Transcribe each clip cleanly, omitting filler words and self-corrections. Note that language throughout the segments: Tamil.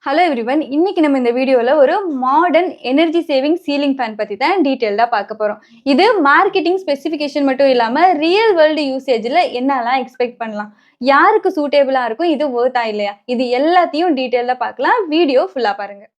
ஹலோ எவ்ரிவன், இன்னைக்கு நம்ம இந்த வீடியோவில் ஒரு modern energy saving ceiling fan பற்றி தான் டீட்டெயில்டாக பார்க்க போகிறோம். இது மார்க்கெட்டிங் ஸ்பெசிஃபிகேஷன் மட்டும் இல்லாமல் ரியல் வேர்ல்டு யூசேஜில் என்னெல்லாம் எக்ஸ்பெக்ட் பண்ணலாம், யாருக்கு சூட்டேபிளாக இருக்கும், இது ஒர்த்தா இல்லையா, இது எல்லாத்தையும் டீட்டெயிலாக பார்க்கலாம். வீடியோ ஃபுல்லாக பாருங்கள்.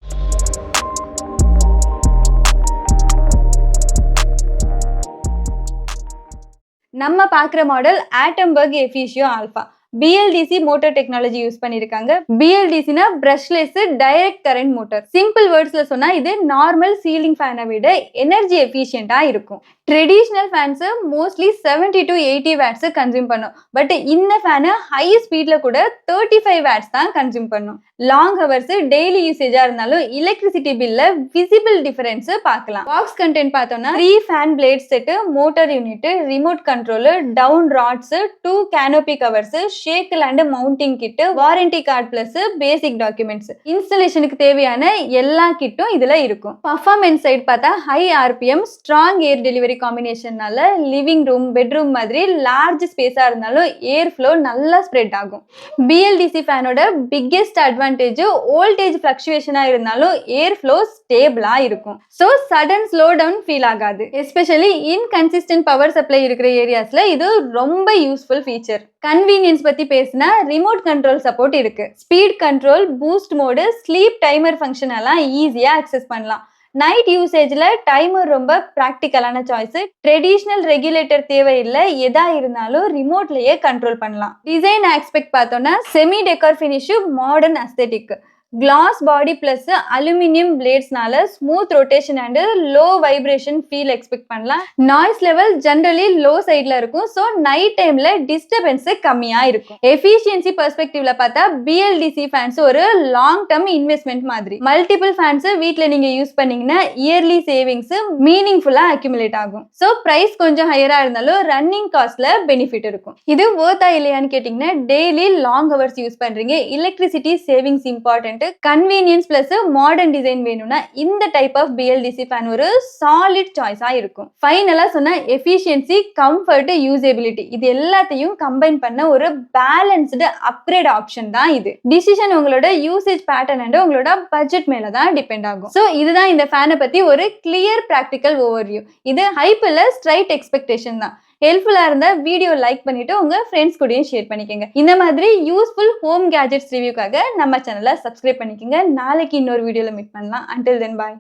நம்ம பார்க்குற model Atomberg Efficio Alpha. BLDC motor technology use பண்ணிருக்காங்க. BLDCனா brushless direct current motor. Simple வேர்ட்ஸ்ல சொன்னா இது நார்மல் சீலிங் ஃபேனை விட எனர்ஜி எஃபிஷியன்ட்டா இருக்கும். Traditional fans mostly 70 to 80 watts consume பண்ணும். பட் இந்த ஃபேனு ஹை ஸ்பீட்ல கூட 35 வாட்ஸ் தான் கன்சியூம் பண்ணும். லாங் ஹவர்ஸ் டெய்லி யூசேஜா இருந்தாலும் எலக்ட்ரிசிட்டி பில்ல விசிபிள் டிஃபரன்ஸ் பார்க்கலாம். பாக்ஸ் கண்டென்ட் பார்த்தோம்னா 3 fan blade set, motor unit, remote control, down rods, 2 canopy covers, shackle and mounting kit, warranty card plus basic documents. இன்ஸ்டாலேஷனுக்கு தேவையான எல்லா கிட்டும் இதுல இருக்கும். பர்ஃபார்மன்ஸ் சைட் பார்த்தா high RPM, strong air delivery காம்பினேஷனால லிவிங் ரூம், பெட்ரூம் மாதிரி லார்ஜ் ஸ்பேஸா இருந்தாலும் ஏர் ஃப்ளோ நல்லா ஸ்ப்ரெட் ஆகும். BLDC ஃபேனோட பிக்கெஸ்ட் அட்வான்டேஜ் வோல்டேஜ் ஃபிளக்சுவேஷனா இருந்தாலும் ஏர் ஃப்ளோ ஸ்டேபிளா இருக்கும். So sudden slow down feel ஆகாது. எஸ்பெஷலி இன்கன்சிஸ்டன்ட் பவர் சப்ளை இருக்கிற ஏரியாஸ்ல இது ரொம்ப யூஸ்ஃபுல் ஃபீச்சர். கன்வீனியன்ஸ் பத்தி பேசினா ரிமோட் கண்ட்ரோல் சப்போர்ட் இருக்கு. Speed control, boost mode, sleep timer function எல்லாம் ஈஸியா அக்சஸ் பண்ணலாம். நைட் யூசேஜ்ல டைமர் ரொம்ப ப்ராக்டிக்கலான சாய்ஸ். ட்ரெடிஷ்னல் ரெகுலேட்டர் தேவையில்லை, எதா இருந்தாலும் ரிமோட்லயே கண்ட்ரோல் பண்ணலாம். டிசைன் ஆஸ்பெக்ட் பார்த்தோம்னா semi decor finish, modern aesthetic, glass body plus aluminium பிளேட்ஸ்னால smooth rotation and low vibration feel expect பண்ணலாம். நாய்ஸ் லெவல் ஜென்ரலி லோ சைட்ல இருக்கும். ஸோ நைட் டைம்ல டிஸ்டர்பன்ஸ் கம்மியா இருக்கும். எஃபிஷியன்சி பெர்ஸ்பெக்டிவ்ல பார்த்தா BLDC ஃபேன்ஸ் ஒரு லாங் டர்ம் இன்வெஸ்ட்மெண்ட் மாதிரி. மல்டிபிள் ஃபேன்ஸ் வீட்டில் நீங்க யூஸ் பண்ணீங்கன்னா இயர்லி சேவிங்ஸ் மீனிங்ஃபுல்லா அக்யூமுலேட் ஆகும். ஸோ பிரைஸ் கொஞ்சம் ஹையரா இருந்தாலும் ரன்னிங் காஸ்ட்ல பெனிஃபிட் இருக்கும். இது ஒர்த்தா இல்லையான்னு கேட்டீங்கன்னா, டெய்லி லாங் ஹவர்ஸ் யூஸ் பண்றீங்க, electricity savings important, convenience plus modern design வேணும்னா இந்த டைப் ஆஃப் BLDC ஃபேன் ஒரு சாலிட் சாய்ஸா இருக்கும். ஃபைனலா சொன்னா எஃபிஷியன்சி, கம்ஃபர்ட், யூசபிலிட்டி இது எல்லாத்தையும் கம்பைன் பண்ண ஒரு பேலன்ஸ்டு அப்கிரேட் ஆப்ஷன் தான் இது. டிசிஷன் உங்களோட யூசேஜ் பேட்டர்ன் அண்ட் உங்களோட பட்ஜெட் மேல தான் டிபெண்ட் ஆகும். ஸோ இதுதான் இந்த ஃபேனை பத்தி ஒரு கிளியர் பிராக்டிக்கல் ஓவர்வியூ. இது ஹைப் இல்ல, ஸ்ட்ரைட் எக்ஸ்பெக்டேஷன் தான். ஹெல்ப்ஃபுல்லா இருந்தா வீடியோ லைக் பண்ணிட்டு உங்க ஃப்ரெண்ட்ஸ் கூடயும் ஷேர் பண்ணிக்கோங்க. இந்த மாதிரி யூஸ்ஃபுல் ஹோம் கேஜெட்ஸ் ரிவ்யூக்காக நம்ம சேனலை சப்ஸ்கிரைப் பண்ணிக்கோங்க. நாளைக்கு இன்னொரு வீடியோல மீட் பண்ணலாம். அன்டில் தென் பாய்.